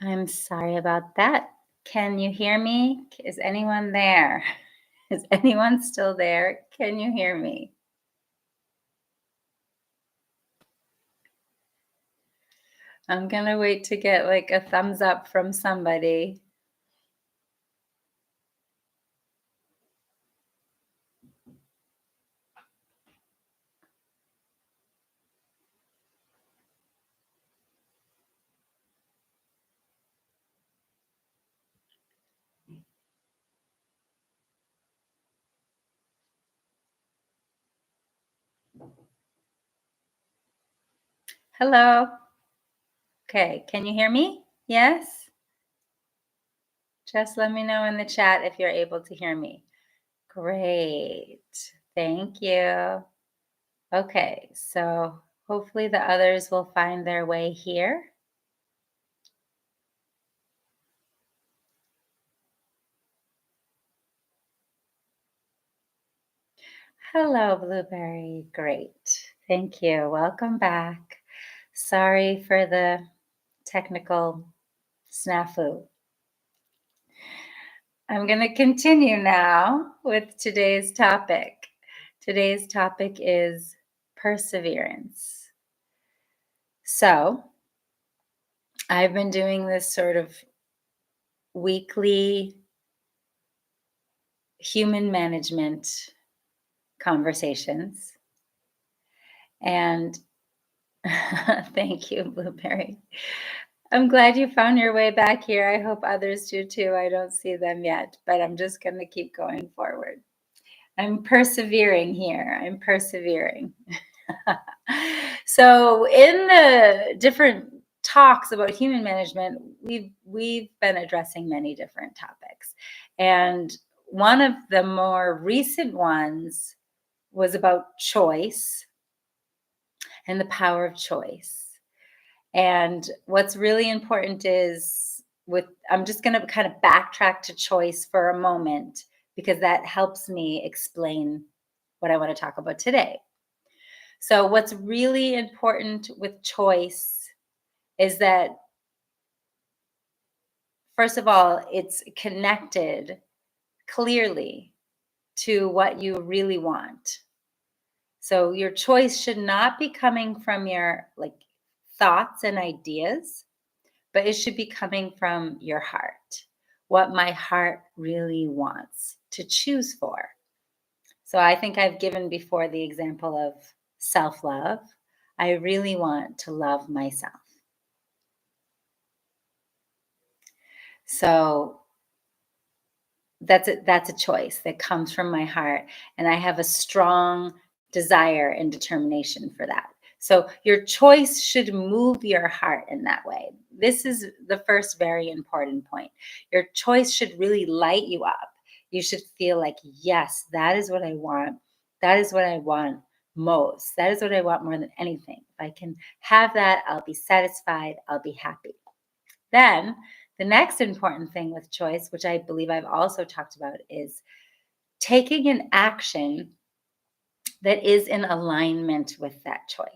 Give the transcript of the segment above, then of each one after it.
I'm sorry about that. Can you hear me? Is anyone there? Is anyone still there? Can you hear me? I'm gonna wait to get like a thumbs up from somebody. Hello. Okay, can you hear me? Yes? Just let me know in the chat if you're able to hear me. Great. Thank you. Okay, so hopefully the others will find their way here. Hello, Blueberry. Great. Thank you. Welcome back. Sorry for the technical snafu. I'm going to continue now with today's topic. Today's topic is perseverance. So, I've been doing this sort of weekly human management conversations. And thank you, Blueberry. I'm glad you found your way back here. I hope others do too. I don't see them yet, but I'm just going to keep going forward. I'm persevering here. I'm persevering. So, in the different talks about human management, we've been addressing many different topics. And one of the more recent ones was about choice and the power of choice. And what's really important is I'm just going to kind of backtrack to choice for a moment because that helps me explain what I want to talk about today. So, what's really important with choice is that, first of all, it's connected clearly to what you really want. So, your choice should not be coming from your thoughts and ideas, but it should be coming from your heart, what my heart really wants to choose for. So I think I've given before the example of self love. I really want to love myself. So that's a choice that comes from my heart. And I have a strong desire and determination for that. So your choice should move your heart in that way. This is the first very important point. Your choice should really light you up. You should feel like, yes, that is what I want. That is what I want most. That is what I want more than anything. If I can have that, I'll be satisfied. I'll be happy. Then the next important thing with choice, which I believe I've also talked about, is taking an action that is in alignment with that choice.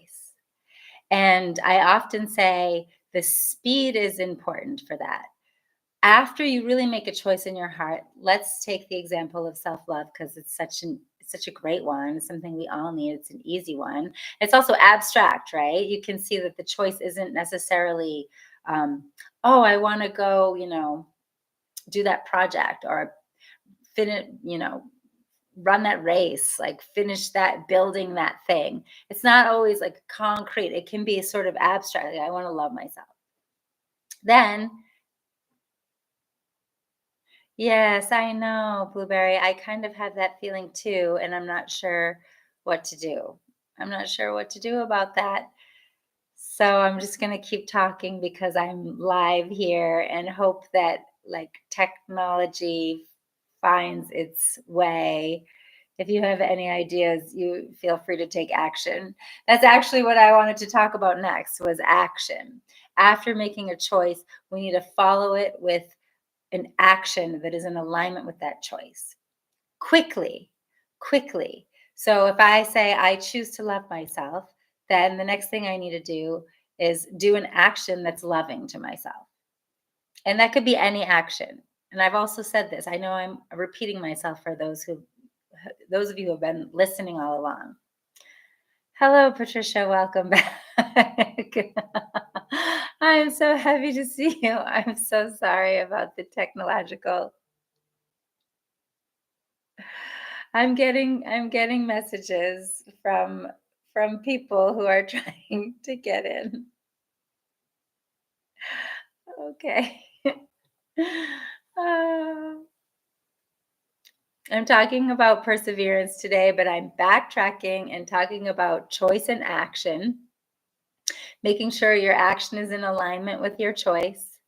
And I often say the speed is important for that. After you really make a choice in your heart, let's take the example of self-love because it's such a great one. It's something we all need. It's an easy one. It's also abstract, right? You can see that the choice isn't necessarily, oh, I want to go, do that project or finish, run that race, like finish that building that thing. It's not always like concrete. It can be sort of abstract. Like, I want to love myself. Then, yes, I know, Blueberry. I kind of have that feeling too, and I'm not sure what to do. I'm not sure what to do about that. So I'm just going to keep talking because I'm live here and hope that technology finds its way. If you have any ideas, you feel free to take action. That's actually what I wanted to talk about next was action. After making a choice, we need to follow it with an action that is in alignment with that choice. Quickly, quickly. So if I say I choose to love myself, then the next thing I need to do is do an action that's loving to myself. And that could be any action. And I've also said this. I know I'm repeating myself for those of you who have been listening all along. Hello, Patricia. Welcome back. I'm so happy to see you. I'm so sorry about the technological. I'm getting messages from people who are trying to get in. Okay. Uh, I'm talking about perseverance today, but I'm backtracking and talking about choice and action, making sure your action is in alignment with your choice,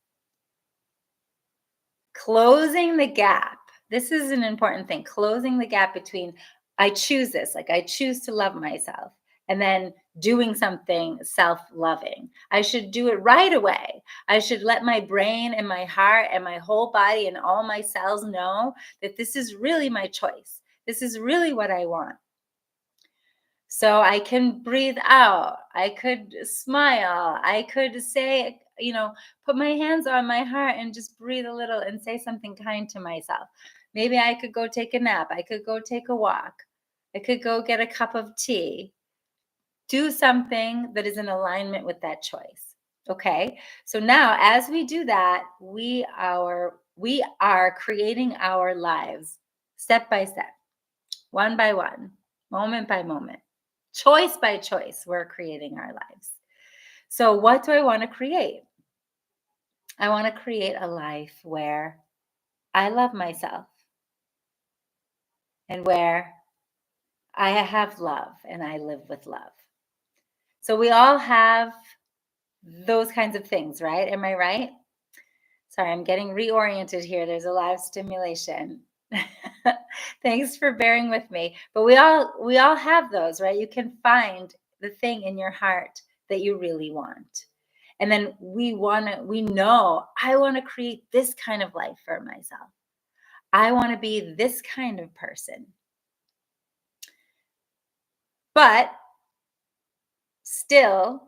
closing the gap. This is an important thing. Closing the gap between I choose this, like I choose to love myself, and then doing something self loving. I should do it right away. I should let my brain and my heart and my whole body and all my cells know that this is really my choice. This is really what I want. So I can breathe out. I could smile. I could say, put my hands on my heart and just breathe a little and say something kind to myself. Maybe I could go take a nap. I could go take a walk. I could go get a cup of tea. Do something that is in alignment with that choice. Okay. So now as we do that, we are creating our lives step by step, one by one, moment by moment. Choice by choice, we're creating our lives. So, what do I want to create? I want to create a life where I love myself and where I have love and I live with love. So, we all have those kinds of things, right? Am I right? Sorry, I'm getting reoriented here. There's a lot of stimulation. Thanks for bearing with me. But we all have those, right? You can find the thing in your heart that you really want. And then we know I want to create this kind of life for myself. I want to be this kind of person. But still,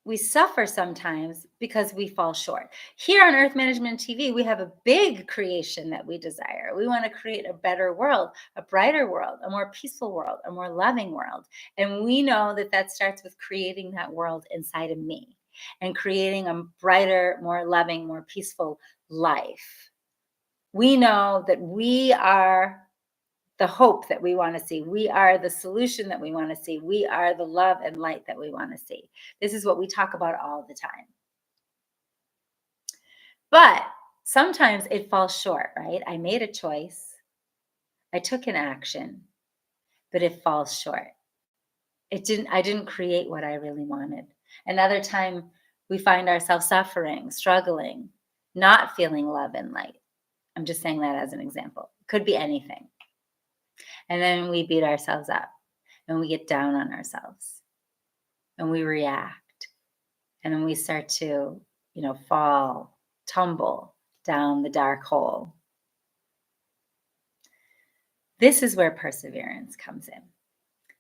we suffer sometimes because we fall short. Here on Earth Management TV, we have a big creation that we desire. We want to create a better world, a brighter world, a more peaceful world, a more loving world. And we know that that starts with creating that world inside of me and creating a brighter, more loving, more peaceful life. We know that we are the hope that we want to see. We are the solution that we want to see. We are the love and light that we want to see. This is what we talk about all the time. But sometimes it falls short, right? I made a choice. I took an action, but it falls short. I didn't create what I really wanted. Another time we find ourselves suffering, struggling, not feeling love and light. I'm just saying that as an example. Could be anything. And then we beat ourselves up and we get down on ourselves and we react. And then we start to, fall, tumble down the dark hole. This is where perseverance comes in.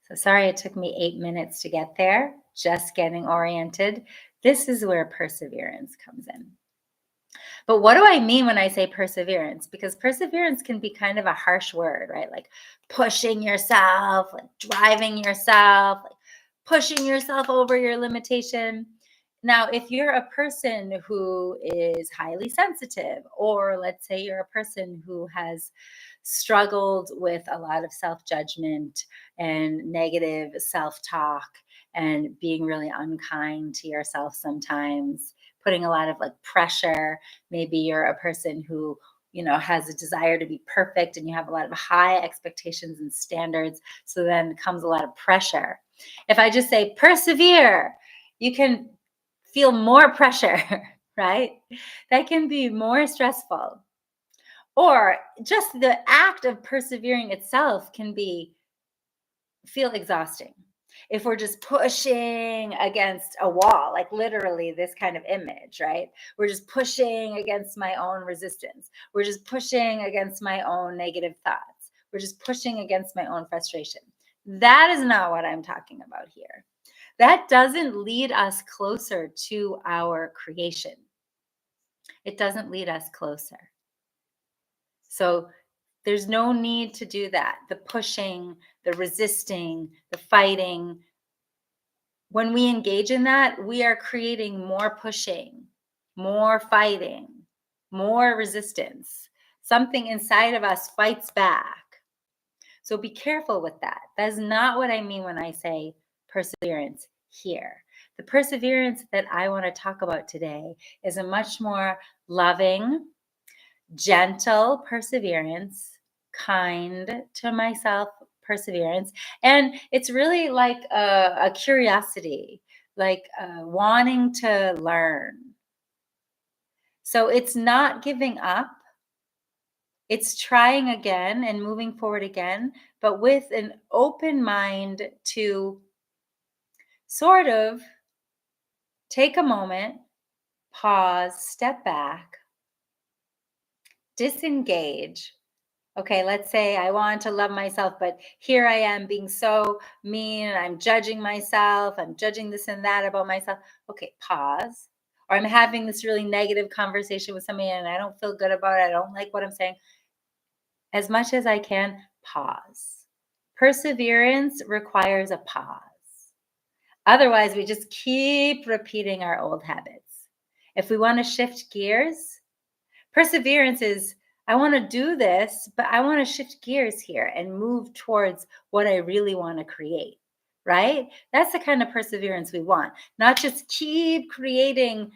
So sorry it took me 8 minutes to get there, just getting oriented. This is where perseverance comes in. But what do I mean when I say perseverance? Because perseverance can be kind of a harsh word, right? Like pushing yourself, like driving yourself, like pushing yourself over your limitation. Now, if you're a person who is highly sensitive, or let's say you're a person who has struggled with a lot of self-judgment and negative self-talk and being really unkind to yourself sometimes, putting a lot of like pressure. Maybe you're a person who has a desire to be perfect and you have a lot of high expectations and standards. So then comes a lot of pressure. If I just say persevere, you can feel more pressure, right? That can be more stressful. Or just the act of persevering itself can feel exhausting. If we're just pushing against a wall, like literally this kind of image, right? We're just pushing against my own resistance. We're just pushing against my own negative thoughts. We're just pushing against my own frustration. That is not what I'm talking about here. That doesn't lead us closer to our creation. It doesn't lead us closer. So there's no need to do that. The pushing, the resisting, the fighting. When we engage in that, we are creating more pushing, more fighting, more resistance. Something inside of us fights back. So be careful with that. That's not what I mean when I say perseverance here. The perseverance that I want to talk about today is a much more loving, gentle perseverance, kind to myself perseverance. And it's really like a curiosity, like wanting to learn. So it's not giving up. It's trying again and moving forward again, but with an open mind to sort of take a moment, pause, step back, disengage. Okay, let's say I want to love myself, but here I am being so mean and I'm judging myself. I'm judging this and that about myself. Okay, pause. Or I'm having this really negative conversation with somebody and I don't feel good about it. I don't like what I'm saying. As much as I can, pause. Perseverance requires a pause. Otherwise, we just keep repeating our old habits. If we want to shift gears, perseverance is I want to do this, but I want to shift gears here and move towards what I really want to create, right? That's the kind of perseverance we want, not just keep creating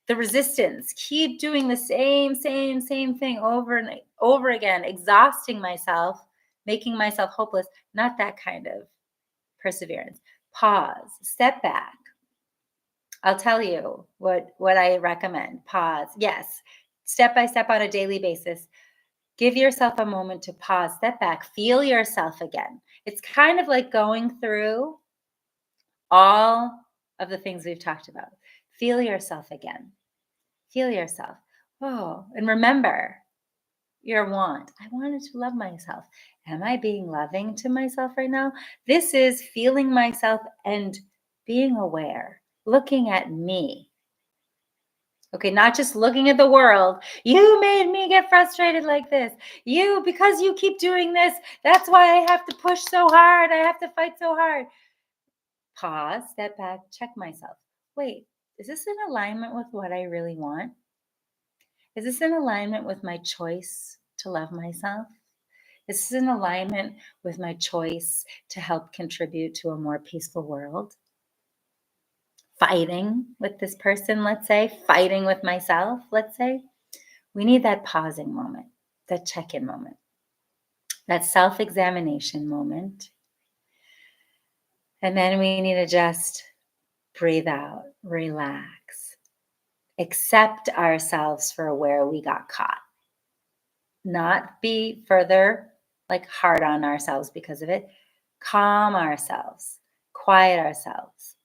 the resistance, keep doing the same thing over and over again, exhausting myself, making myself hopeless. Not that kind of perseverance. Pause, step back. I'll tell you what I recommend. Pause. Yes, step by step on a daily basis. Give yourself a moment to pause, step back, feel yourself again. It's kind of like going through all of the things we've talked about. Feel yourself again. Feel yourself. Oh, and remember your want. I wanted to love myself. Am I being loving to myself right now? This is feeling myself and being aware, looking at me. Okay, not just looking at the world. You made me get frustrated like this. Because you keep doing this, that's why I have to push so hard. I have to fight so hard. Pause, step back, check myself. Wait, is this in alignment with what I really want? Is this in alignment with my choice to love myself? Is this in alignment with my choice to help contribute to a more peaceful world? Fighting with this person, let's say, fighting with myself, let's say. We need that pausing moment, that check in moment, that self examination moment. And then we need to just breathe out, relax, accept ourselves for where we got caught, not be further like hard on ourselves because of it. Calm ourselves, quiet ourselves.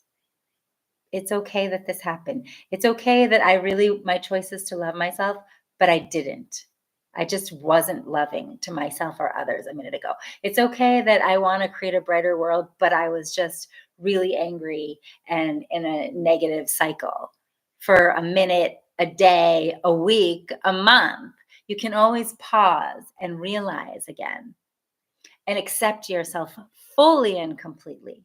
It's okay that this happened. It's okay that my choice is to love myself, but I didn't. I just wasn't loving to myself or others a minute ago. It's okay that I want to create a brighter world, but I was just really angry and in a negative cycle for a minute, a day, a week, a month. You can always pause and realize again and accept yourself fully and completely.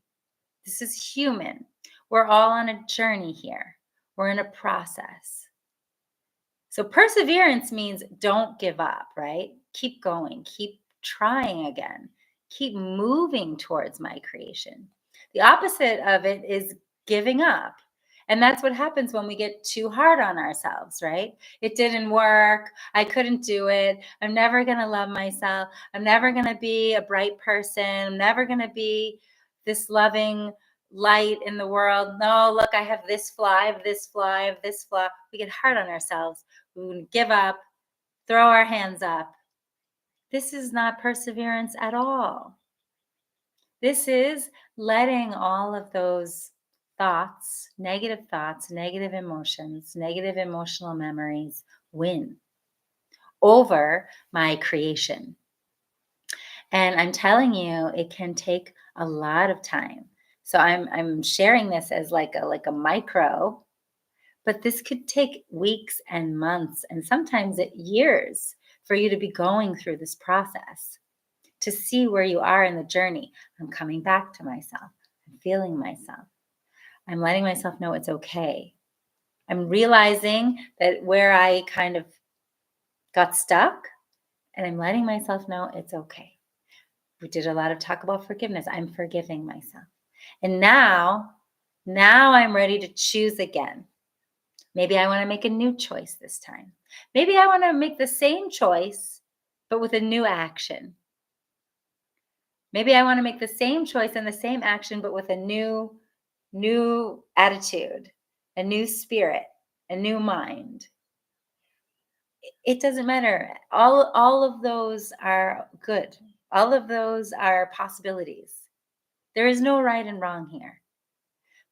This is human. We're all on a journey here. We're in a process. So perseverance means don't give up, right? Keep going, keep trying again, keep moving towards my creation. The opposite of it is giving up. And that's what happens when we get too hard on ourselves, right? It didn't work. I couldn't do it. I'm never going to love myself. I'm never going to be a bright person. I'm never going to be this loving light in the world. No, look, I have this flaw, I have this flaw, I have this flaw. We get hard on ourselves. We would give up, throw our hands up. This is not perseverance at all. This is letting all of those thoughts, negative emotions, negative emotional memories win over my creation. And I'm telling you, it can take a lot of time. So I'm sharing this as like a micro, But this could take weeks and months and sometimes years for you to be going through this process to see where you are in the journey. I'm coming back to myself. I'm feeling myself. I'm letting myself know it's okay. I'm realizing that where I kind of got stuck, and I'm letting myself know it's okay. We did a lot of talk about forgiveness. I'm forgiving myself. And now I'm ready to choose again. Maybe I want to make a new choice this time. Maybe I want to make the same choice, but with a new action. Maybe I want to make the same choice and the same action, but with a new attitude, a new spirit, a new mind. It doesn't matter. All of those are good. All of those are possibilities. There is no right and wrong here.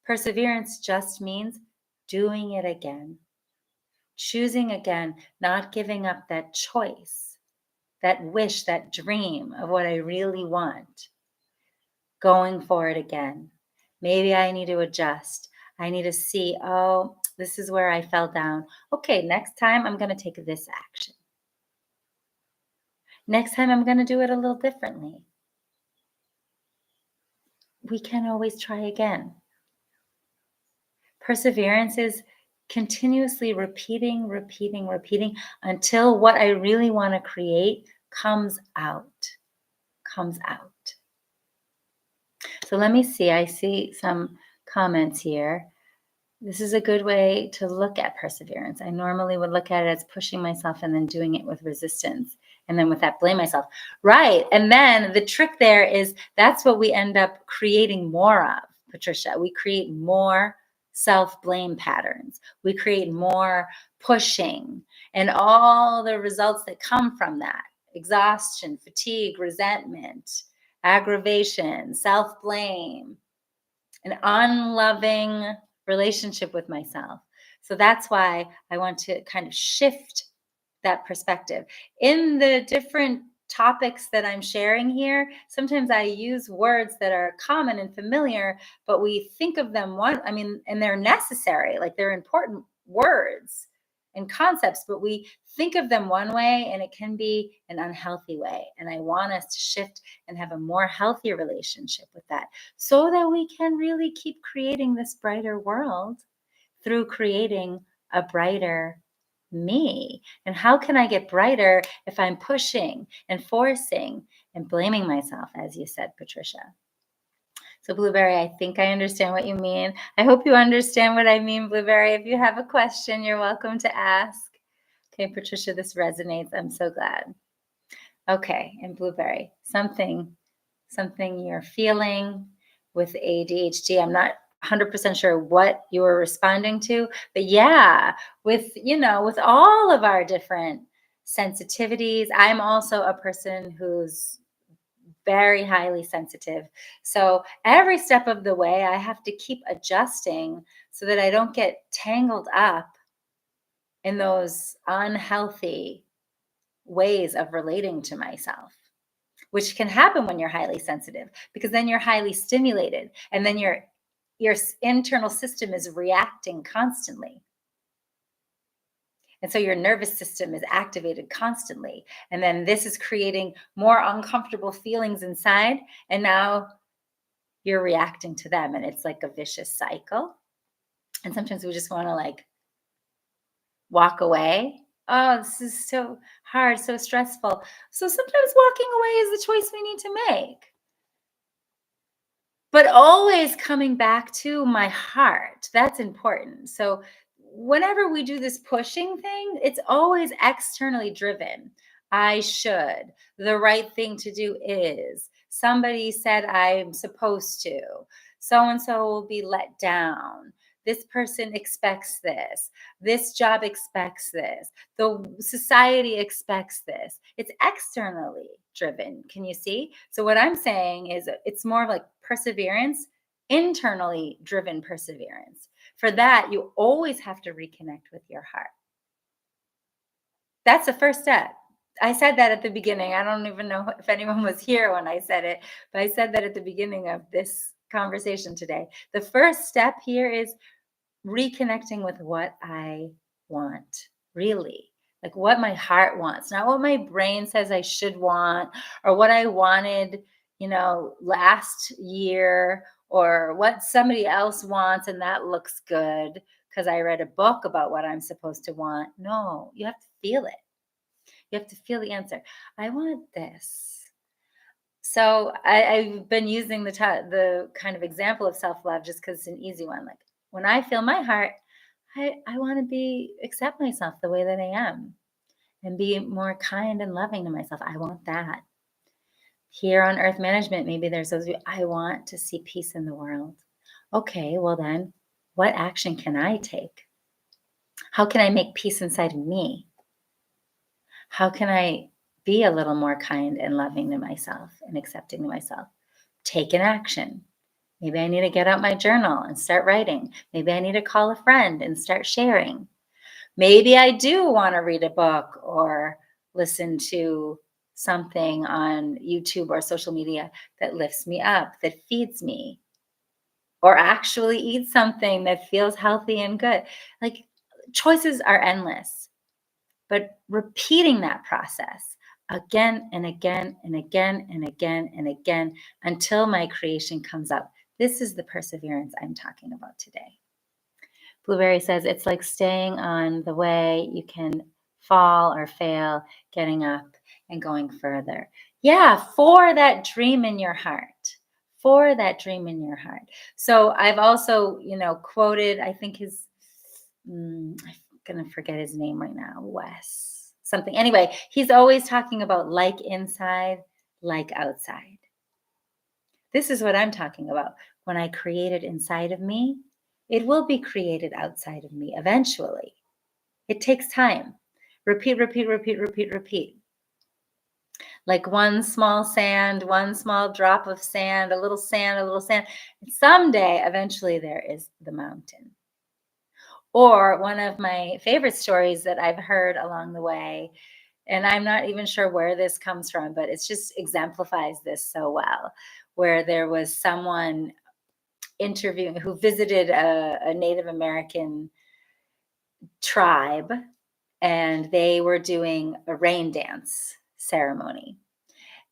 Perseverance just means doing it again, choosing again, not giving up that choice, that wish, that dream of what I really want, going for it again. Maybe I need to adjust. I need to see, oh, this is where I fell down. Okay, next time I'm going to take this action. Next time I'm going to do it a little differently. We can always try again. Perseverance is continuously repeating until what I really want to create comes out. So let me see. I see some comments here. This is a good way to look at perseverance. I normally would look at it as pushing myself and then doing it with resistance. And then with that, blame myself. Right. And then the trick there is that's what we end up creating more of, Patricia. We create more self-blame patterns. We create more pushing and all the results that come from that: exhaustion, fatigue, resentment, aggravation, self-blame, an unloving relationship with myself. So that's why I want to kind of shift that perspective. In the different topics that I'm sharing here, sometimes I use words that are common and familiar, but we think of them and they're necessary, like they're important words and concepts, but we think of them one way and it can be an unhealthy way. And I want us to shift and have a more healthy relationship with that so that we can really keep creating this brighter world through creating a brighter me. And how can I get brighter if I'm pushing and forcing and blaming myself, as you said, Patricia? So Blueberry, I think I understand what you mean. I hope you understand what I mean, Blueberry. If you have a question, you're welcome to ask. Okay, Patricia, this resonates. I'm so glad. Okay, and Blueberry, something you're feeling with ADHD. I'm not 100% sure what you were responding to, but yeah, with all of our different sensitivities, I'm also a person who's very highly sensitive. So every step of the way, I have to keep adjusting so that I don't get tangled up in those unhealthy ways of relating to myself, which can happen when you're highly sensitive, because then you're highly stimulated and then your internal system is reacting constantly. And so your nervous system is activated constantly. And then this is creating more uncomfortable feelings inside. And now you're reacting to them. And it's like a vicious cycle. And sometimes we just want to walk away. Oh, this is so hard, so stressful. So sometimes walking away is the choice we need to make. But always coming back to my heart. That's important. So whenever we do this pushing thing, it's always externally driven. I should. The right thing to do is. Somebody said I'm supposed to. So and so will be let down. This person expects this. This job expects this. The society expects this. It's externally driven. Can you see? So what I'm saying is it's more like perseverance, internally driven perseverance. For that, you always have to reconnect with your heart. That's the first step. I said that at the beginning. I don't even know if anyone was here when I said it, but I said that at the beginning of this conversation today. The first step here is reconnecting with what I want, really. Like what my heart wants, not what my brain says I should want, or what I wanted, last year, or what somebody else wants and that looks good because I read a book about what I'm supposed to want. No, you have to feel it. You have to feel the answer. I want this. So I've been using the kind of example of self-love just because it's an easy one. Like when I feel my heart, I want to accept myself the way that I am and be more kind and loving to myself. I want that. Here on Earth Management, maybe there's those, I want to see peace in the world. Okay, well then, what action can I take? How can I make peace inside of me? How can I be a little more kind and loving to myself and accepting to myself? Take an action. Maybe I need to get out my journal and start writing. Maybe I need to call a friend and start sharing. Maybe I do want to read a book or listen to something on YouTube or social media that lifts me up, that feeds me, or actually eat something that feels healthy and good. Like choices are endless, but repeating that process again and again and again and again and again until my creation comes up. This is the perseverance I'm talking about today. Blueberry says it's like staying on the way. You can fall or fail, getting up and going further. Yeah, for that dream in your heart. For that dream in your heart. So I've also, quoted, I think I'm going to forget his name right now, Wes, something. Anyway, he's always talking about like inside, like outside. This is what I'm talking about. When I create it inside of me, it will be created outside of me eventually. It takes time. Repeat, repeat, repeat, repeat, repeat. Like one small sand, one small drop of sand, a little sand, a little sand. And someday, eventually, there is the mountain. Or one of my favorite stories that I've heard along the way, and I'm not even sure where this comes from, but it just exemplifies this so well, where there was someone interviewing who visited a Native American tribe, and they were doing a rain dance ceremony.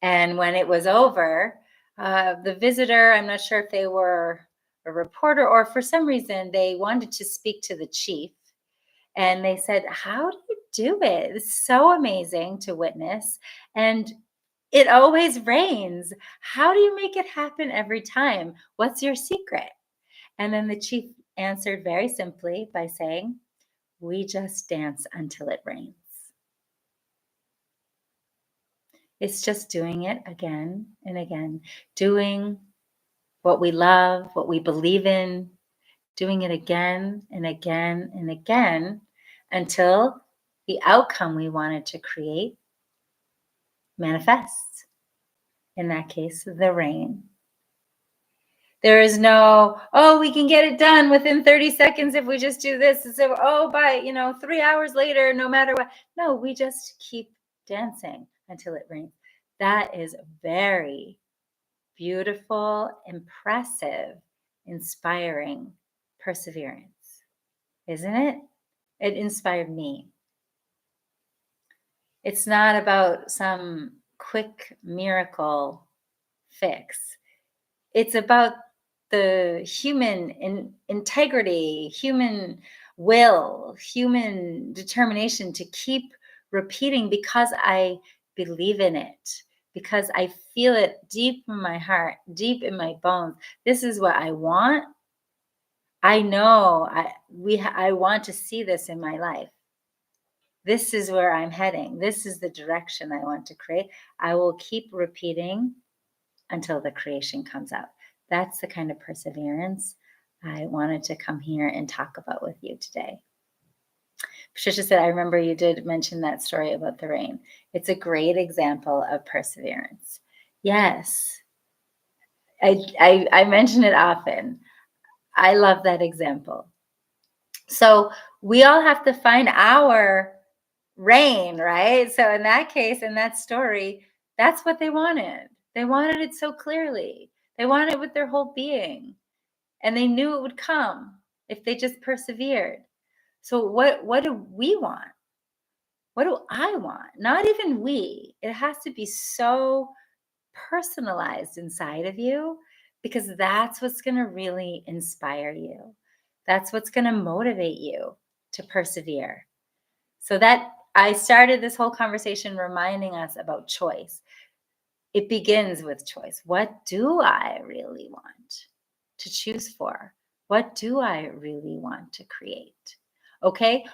And when it was over, the visitor, I'm not sure if they were a reporter or for some reason they wanted to speak to the chief. And they said, how do you do it? It's so amazing to witness. And it always rains. How do you make it happen every time? What's your secret? And then the chief answered very simply by saying, we just dance until it rains. It's just doing it again and again, doing what we love, what we believe in, doing it again and again and again until the outcome we wanted to create manifests. In that case, the rain. There is no, we can get it done within 30 seconds if we just do this. And so, by, 3 hours later, no matter what. No, we just keep dancing until it rains. That is very beautiful, impressive, inspiring perseverance, isn't it? It inspired me. It's not about some quick miracle fix. It's about the human integrity, human will, human determination to keep repeating because I believe in it, because I feel it deep in my heart, deep in my bones. This is what I want. I know I want to see this in my life. This is where I'm heading. This is the direction I want to create. I will keep repeating until the creation comes out. That's the kind of perseverance I wanted to come here and talk about with you today. Patricia said, I remember you did mention that story about the rain. It's a great example of perseverance. Yes, I mention it often. I love that example. So we all have to find our rain, right? So in that case, in that story, that's what they wanted. They wanted it so clearly. They wanted it with their whole being. And they knew it would come. if they just persevered. So what do we want? What do I want? Not even we. It has to be so personalized inside of you, because that's what's going to really inspire you. That's what's going to motivate you to persevere. So that I started this whole conversation reminding us about choice. It begins with choice. What do I really want to choose for? What do I really want to create? Okay.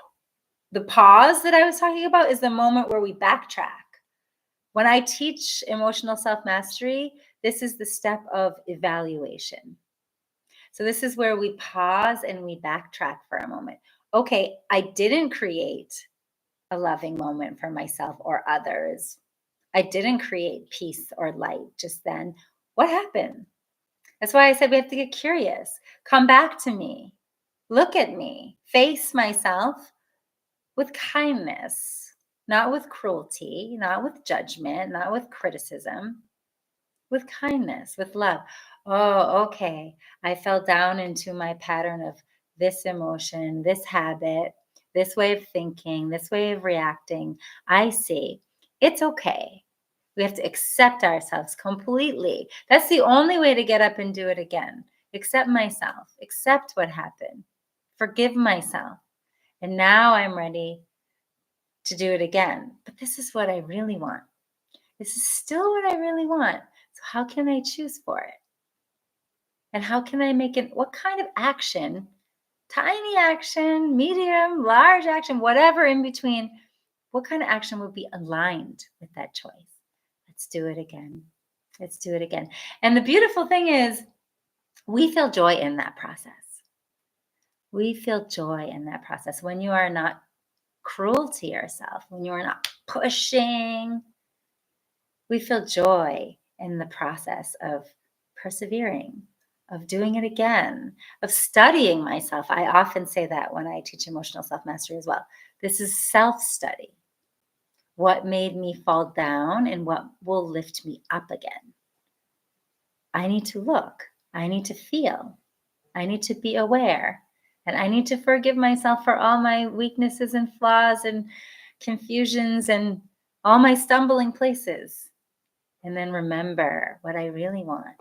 The pause that I was talking about is the moment where we backtrack. When I teach emotional self-mastery, this is the step of evaluation. So this is where we pause and we backtrack for a moment. Okay, I didn't create a loving moment for myself or others. I didn't create peace or light just then. What happened? That's why I said we have to get curious. Come back to me. Look at me. Face myself with kindness, not with cruelty, not with judgment, not with criticism, with kindness, with love. Oh, okay. I fell down into my pattern of this emotion, this habit, this way of thinking, this way of reacting. I see. It's okay. We have to accept ourselves completely. That's the only way to get up and do it again. Accept myself, accept what happened, forgive myself. And now I'm ready to do it again. But this is what I really want. This is still what I really want. So how can I choose for it? And how can I make it? What kind of action, tiny action, medium, large action, whatever in between, what kind of action would be aligned with that choice? Let's do it again. Let's do it again. And the beautiful thing is, we feel joy in that process. We feel joy in that process when you are not cruel to yourself, when you are not pushing. We feel joy in the process of persevering, of doing it again, of studying myself. I often say that when I teach emotional self mastery as well. This is self study. What made me fall down and what will lift me up again? I need to look, I need to feel, I need to be aware, and I need to forgive myself for all my weaknesses and flaws and confusions and all my stumbling places. And then remember what I really want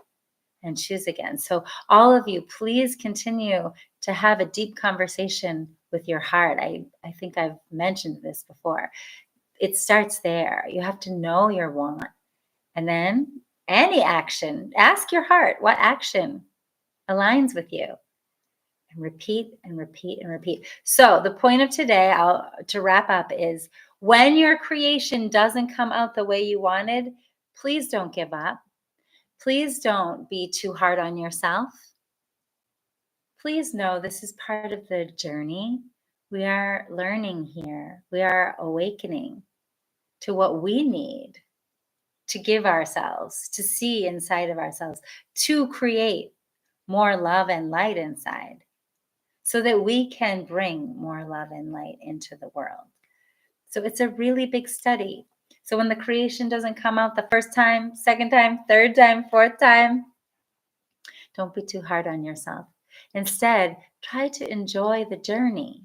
and choose again. So, all of you, please continue to have a deep conversation with your heart. I think I've mentioned this before. It starts there. You have to know your want. And then any action, ask your heart what action aligns with you. And repeat and repeat and repeat. So, the point of today, to wrap up, is when your creation doesn't come out the way you wanted, please don't give up. Please don't be too hard on yourself. Please know this is part of the journey. We are learning here. We are awakening to what we need to give ourselves, to see inside of ourselves, to create more love and light inside so that we can bring more love and light into the world. So it's a really big study. So when the creation doesn't come out the first time, second time, third time, fourth time, don't be too hard on yourself. Instead, try to enjoy the journey.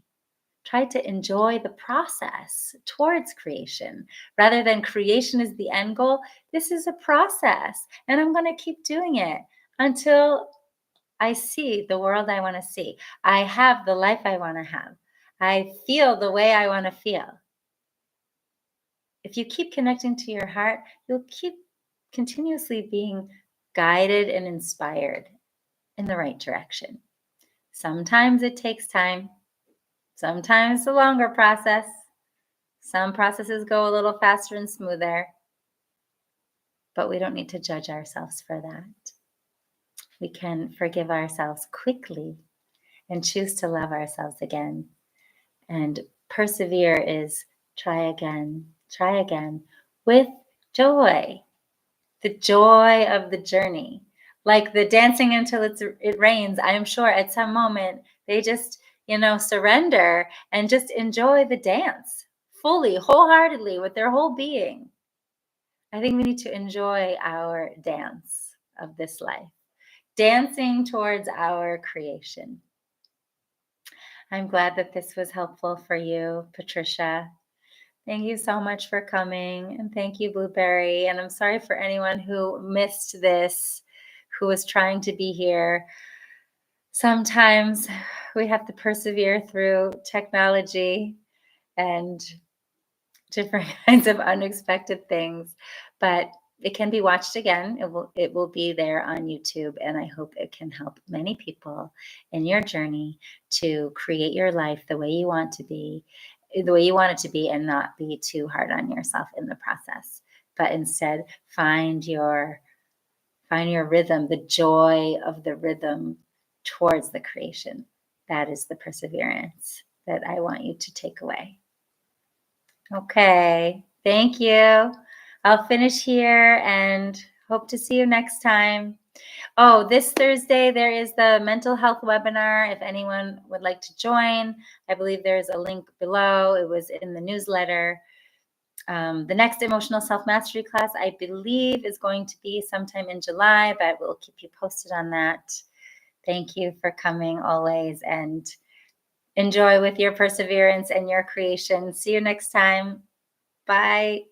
Try to enjoy the process towards creation rather than creation is the end goal. This is a process, and I'm going to keep doing it until I see the world I want to see. I have the life I want to have. I feel the way I want to feel. If you keep connecting to your heart, you'll keep continuously being guided and inspired in the right direction. Sometimes it takes time. Sometimes it's a longer process. Some processes go a little faster and smoother, but we don't need to judge ourselves for that. We can forgive ourselves quickly and choose to love ourselves again. And persevere is try again with joy, the joy of the journey. Like the dancing until it rains, I am sure at some moment they just, surrender and just enjoy the dance fully, wholeheartedly, with their whole being. I think we need to enjoy our dance of this life, dancing towards our creation. I'm glad that this was helpful for you, Patricia. Thank you so much for coming. And thank you, Blueberry. And I'm sorry for anyone who missed this, who was trying to be here. Sometimes we have to persevere through technology and different kinds of unexpected things, but it can be watched again. It will be there on YouTube, and I hope it can help many people in your journey to create your life the way you want to be, the way you want it to be, and not be too hard on yourself in the process. But instead, find your rhythm, the joy of the rhythm towards the creation. That is the perseverance that I want you to take away. Okay, thank you. I'll finish here and hope to see you next time. Oh, this Thursday, there is the mental health webinar. If anyone would like to join, I believe there's a link below. It was in the newsletter. The next emotional self-mastery class, I believe, is going to be sometime in July, but we'll keep you posted on that. Thank you for coming always, and enjoy with your perseverance and your creation. See you next time. Bye.